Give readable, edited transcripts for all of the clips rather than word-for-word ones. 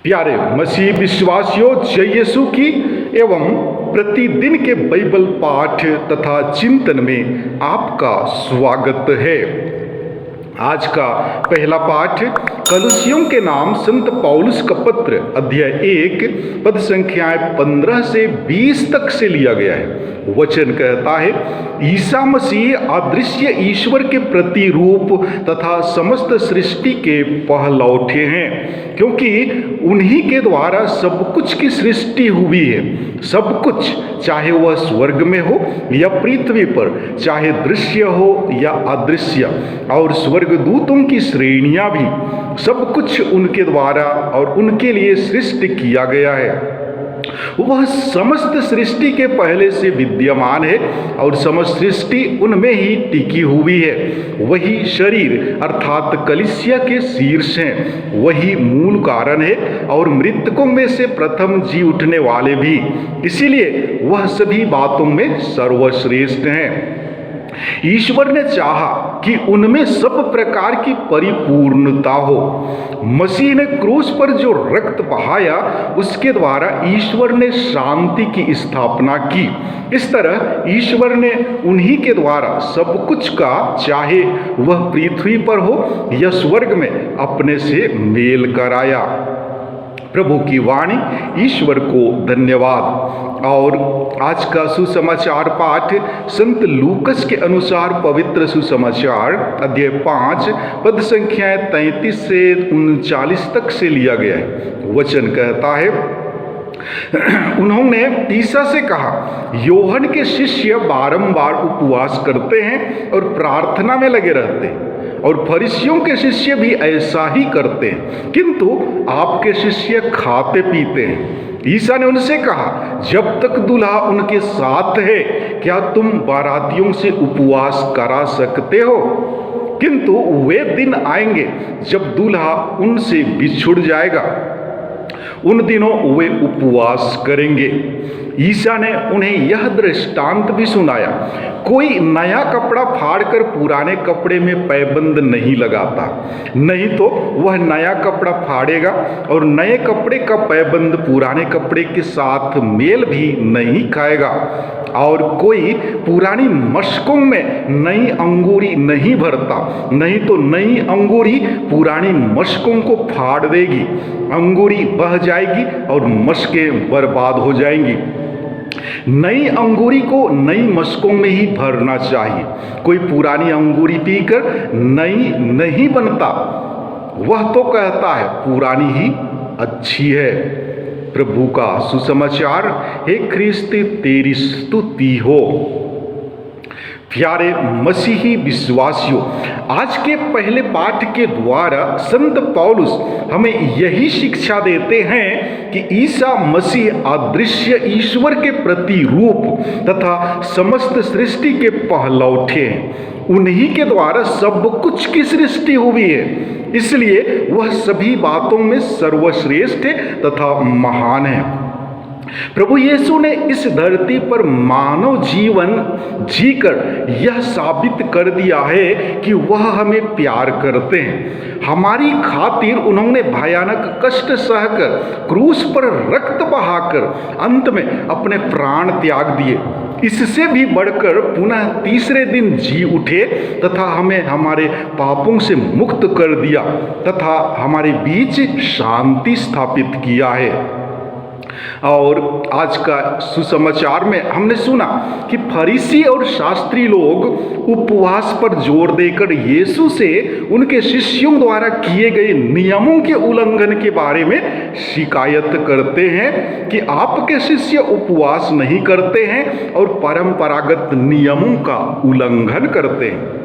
प्यारे मसीह विश्वासियों, जय यीशु की एवं प्रतिदिन के बाइबल पाठ तथा चिंतन में आपका स्वागत है। आज का पहला पाठ कलुसियों के नाम संत पौलुस का पत्र अध्याय 1 पद संख्याएं 15 से 20 तक से लिया गया है। वचन कहता है, ईसा मसीह अदृश्य ईश्वर के प्रतिरूप तथा समस्त सृष्टि के पहलौठे हैं, क्योंकि उन्हीं के द्वारा सब कुछ की सृष्टि हुई है। सब कुछ, चाहे वह स्वर्ग में हो या पृथ्वी पर, चाहे दृश्य हो या अदृश्य, और स्वर्गदूतों की श्रेणियां भी, सब कुछ उनके द्वारा और उनके लिए सृष्टि किया गया है। वह समस्त सृष्टि के पहले से विद्यमान है और समस्त सृष्टि उनमें ही टिकी हुई है। वही शरीर अर्थात कलीसिया के शीर्ष हैं। वही मूल कारण है और मृतकों में से प्रथम जी उठने वाले भी। इसीलिए वह सभी बातों में सर्वश्रेष्ठ हैं। ईश्वर ने चाहा कि उनमें सब प्रकार की परिपूर्णता हो। मसीह ने क्रूस पर जो रक्त बहाया, उसके द्वारा ईश्वर ने शांति की स्थापना की। इस तरह ईश्वर ने उन्हीं के द्वारा सब कुछ का, चाहे वह पृथ्वी पर हो या स्वर्ग में, अपने से मेल कराया। प्रभु की वाणी, ईश्वर को धन्यवाद। और आज का सुसमाचार पाठ संत लूकस के अनुसार पवित्र सुसमाचार अध्याय 5 पद संख्याएं 33 से 39 तक से लिया गया है। वचन कहता है, उन्होंने ईसा से कहा, योहन के शिष्य बारंबार उपवास करते हैं और प्रार्थना में लगे रहते हैं, और फरीसियों के शिष्य भी ऐसा ही करते हैं, किंतु आपके शिष्य खाते पीते हैं। ईसा ने उनसे कहा, जब तक दूल्हा उनके साथ है, क्या तुम बारातियों से उपवास करा सकते हो? किंतु वे दिन आएंगे जब दूल्हा उनसे बिछुड़ जाएगा, उन दिनों वे उपवास करेंगे। ईसा ने उन्हें यह दृष्टांत भी सुनाया, कोई नया कपड़ा फाड़कर पुराने कपड़े में पैबंद नहीं लगाता, नहीं तो वह नया कपड़ा फाड़ेगा और नए कपड़े का पैबंद पुराने कपड़े के साथ मेल भी नहीं खाएगा। और कोई पुरानी मशकों में नई अंगूरी नहीं भरता, नहीं तो नई अंगूरी पुरानी मशकों को फाड़ देगी, अंगूरी बह जाएगी और मशकें बर्बाद हो जाएंगी। नई अंगूरी को नई मशकों में ही भरना चाहिए। कोई पुरानी अंगूरी पीकर नई नहीं बनता, वह तो कहता है पुरानी ही अच्छी है। प्रभु का सुसमाचार। हे ख्रिस्ती, तेरी स्तुति हो। प्यारे मसीही विश्वासियों, आज के पहले पाठ के द्वारा संत पौलुस हमें यही शिक्षा देते हैं कि ईसा मसीह अदृश्य ईश्वर के प्रतिरूप तथा समस्त सृष्टि के पहलौठे हैं। उन्हीं के द्वारा सब कुछ की सृष्टि हुई है, इसलिए वह सभी बातों में सर्वश्रेष्ठ है तथा महान है। प्रभु यीशु ने इस धरती पर मानव जीवन जीकर यह साबित कर दिया है कि वह हमें प्यार करते हैं। हमारी खातिर उन्होंने भयानक कष्ट सहकर, क्रूस पर रक्त बहाकर अंत में अपने प्राण त्याग दिए। इससे भी बढ़कर पुनः तीसरे दिन जी उठे तथा हमें हमारे पापों से मुक्त कर दिया तथा हमारे बीच शांति स्थापित किया है। और आज का सुसमाचार में हमने सुना कि फरीसी और शास्त्री लोग उपवास पर जोर देकर यीशु से उनके शिष्यों द्वारा किए गए नियमों के उल्लंघन के बारे में शिकायत करते हैं कि आपके शिष्य उपवास नहीं करते हैं और परंपरागत नियमों का उल्लंघन करते हैं।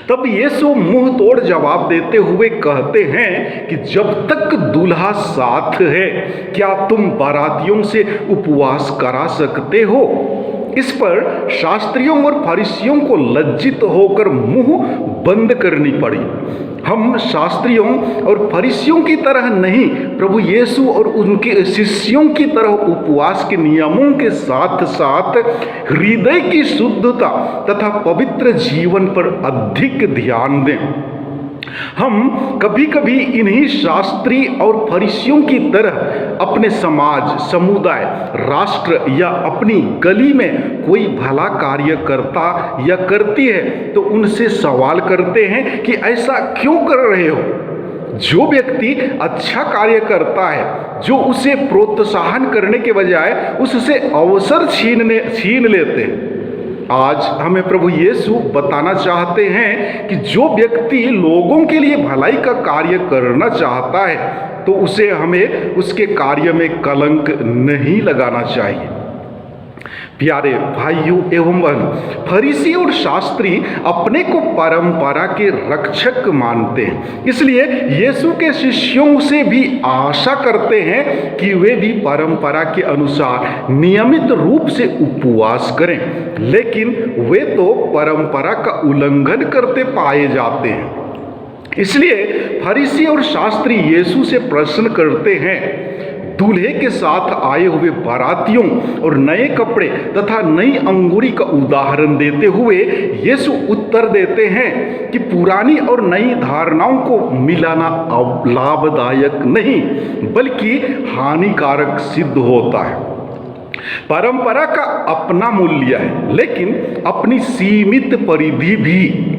तब यीशु मुंह तोड़ जवाब देते हुए कहते हैं कि जब तक दूल्हा साथ है, क्या तुम बारातियों से उपवास करा सकते हो? इस पर शास्त्रियों और फरीसियों को लज्जित होकर मुंह बंद करनी पड़ी। हम शास्त्रियों और फरीसियों की तरह नहीं, प्रभु यीशु और उनके शिष्यों की तरह उपवास के नियमों के साथ साथ हृदय की शुद्धता तथा पवित्र जीवन पर अधिक ध्यान दें। हम कभी कभी इन्हीं शास्त्री और फरीसियों की तरह अपने समाज, समुदाय, राष्ट्र या अपनी गली में कोई भला कार्य करता या करती है तो उनसे सवाल करते हैं कि ऐसा क्यों कर रहे हो। जो व्यक्ति अच्छा कार्य करता है, जो उसे प्रोत्साहन करने के बजाय उससे अवसर छीन लेते हैं। आज हमें प्रभु यीशु बताना चाहते हैं कि जो व्यक्ति लोगों के लिए भलाई का कार्य करना चाहता है तो उसे हमें उसके कार्य में कलंक नहीं लगाना चाहिए। प्यारे भाइयों एवं बहनों, फरीसी और शास्त्री अपने को परंपरा के रक्षक मानते हैं, इसलिए यीशु के शिष्यों से भी आशा करते हैं कि वे भी परंपरा के अनुसार नियमित रूप से उपवास करें, लेकिन वे तो परंपरा का उल्लंघन करते पाए जाते हैं। इसलिए फरीसी और शास्त्री यीशु से प्रश्न करते हैं। दूल्हे के साथ आए हुए बारातियों और नए कपड़े तथा नई अंगूरी का उदाहरण देते हुए यीशु उत्तर देते हैं कि पुरानी और नई धारणाओं को मिलाना लाभदायक नहीं बल्कि हानिकारक सिद्ध होता है। परंपरा का अपना मूल्य है, लेकिन अपनी सीमित परिधि भी।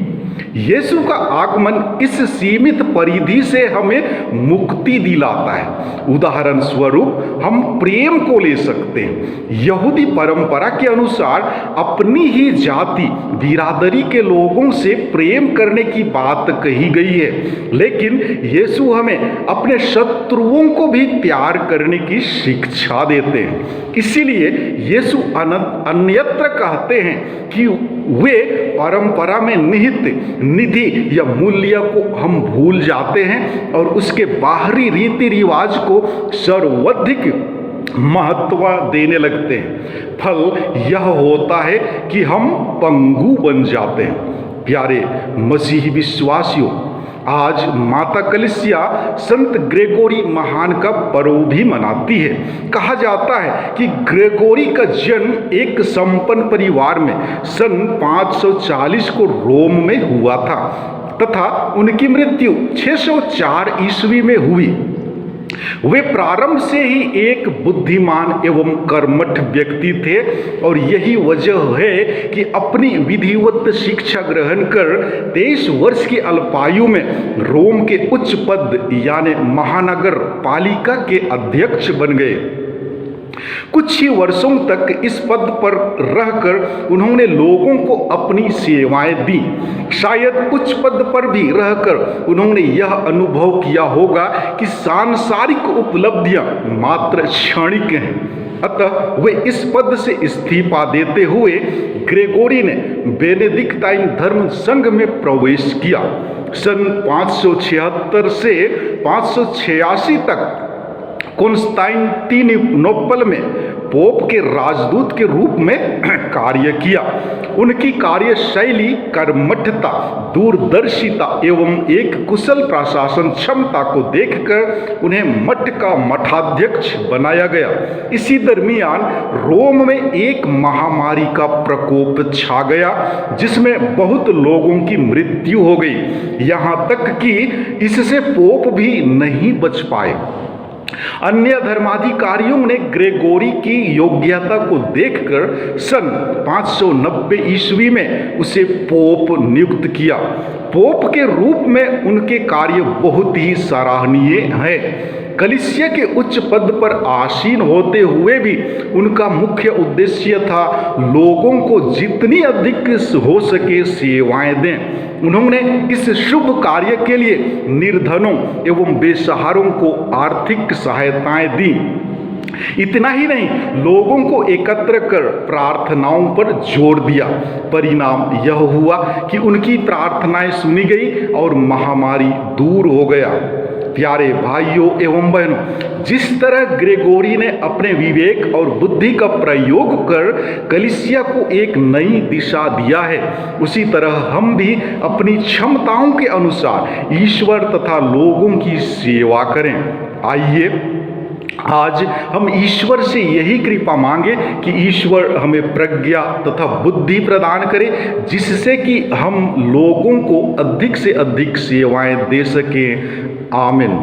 यीशु का आगमन इस सीमित परिधि से हमें मुक्ति दिलाता है। उदाहरण स्वरूप हम प्रेम को ले सकते हैं। यहूदी परंपरा के अनुसार अपनी ही जाति, बिरादरी के लोगों से प्रेम करने की बात कही गई है, लेकिन यीशु हमें अपने शत्रुओं को भी प्यार करने की शिक्षा देते हैं। इसीलिए यीशु अन्यत्र कहते हैं कि वे परंपरा में निहित निधि या मूल्य को हम भूल जाते हैं और उसके बाहरी रीति रिवाज को सर्वाधिक महत्व देने लगते हैं। फल यह होता है कि हम पंगु बन जाते हैं। प्यारे मसीही विश्वासियों, आज माता कलीसिया संत ग्रेगोरी महान का पर्व भी मनाती है। कहा जाता है कि ग्रेगोरी का जन्म एक संपन्न परिवार में सन 540 को रोम में हुआ था तथा उनकी मृत्यु 604 ईस्वी में हुई। वे प्रारंभ से ही एक बुद्धिमान एवं कर्मठ व्यक्ति थे और यही वजह है कि अपनी विधिवत शिक्षा ग्रहण कर 23 वर्ष की अल्पायु में रोम के उच्च पद यानी महानगर पालिका के अध्यक्ष बन गए। कुछ ही वर्षों तक इस पद पर रहकर उन्होंने लोगों को अपनी सेवाएं दी। शायद उच्च पद पर भी रहकर उन्होंने यह अनुभव किया होगा कि सांसारिक उपलब्धियां मात्र क्षणिक हैं। अतः वे इस पद से इस्तीफा देते हुए ग्रेगोरी ने बेनेडिक्टाइन धर्म संघ में प्रवेश किया। सन 576 से 586 तक कॉन्स्टेंटिनोपल में पोप के राजदूत के रूप में कार्य किया। उनकी कार्यशैली कर्मठता, दूरदर्शिता एवं एक कुशल प्रशासन क्षमता को देखकर उन्हें मठ का मठाध्यक्ष बनाया गया। इसी दरमियान रोम में एक महामारी का प्रकोप छा गया जिसमें बहुत लोगों की मृत्यु हो गई। यहाँ तक कि इससे पोप भी नहीं बच पाए। अन्य धर्माधिकारियों ने ग्रेगोरी की योग्यता को देखकर सन 590 ईस्वी में उसे पोप नियुक्त किया। पोप के रूप में उनके कार्य बहुत ही सराहनीय हैं। कलीसिया के उच्च पद पर आसीन होते हुए भी उनका मुख्य उद्देश्य था लोगों को जितनी अधिक हो सके सेवाएं दें। उन्होंने इस शुभ कार्य के लिए निर्धनों एवं बेसहारों को आर्थिक सहायताएं दी। इतना ही नहीं, लोगों को एकत्र कर प्रार्थनाओं पर जोर दिया। परिणाम यह हुआ कि उनकी प्रार्थनाएं सुनी गई और महामारी दूर हो गया। प्यारे भाइयों एवं बहनों, जिस तरह ग्रेगोरी ने अपने विवेक और बुद्धि का प्रयोग कर कलीसिया को एक नई दिशा दिया है, उसी तरह हम भी अपनी क्षमताओं के अनुसार ईश्वर तथा लोगों की सेवा करें। आइए आज हम ईश्वर से यही कृपा मांगे कि ईश्वर हमें प्रज्ञा तथा बुद्धि प्रदान करे, जिससे कि हम लोगों को अधिक से अधिक सेवाएं दे सकें। आमीन।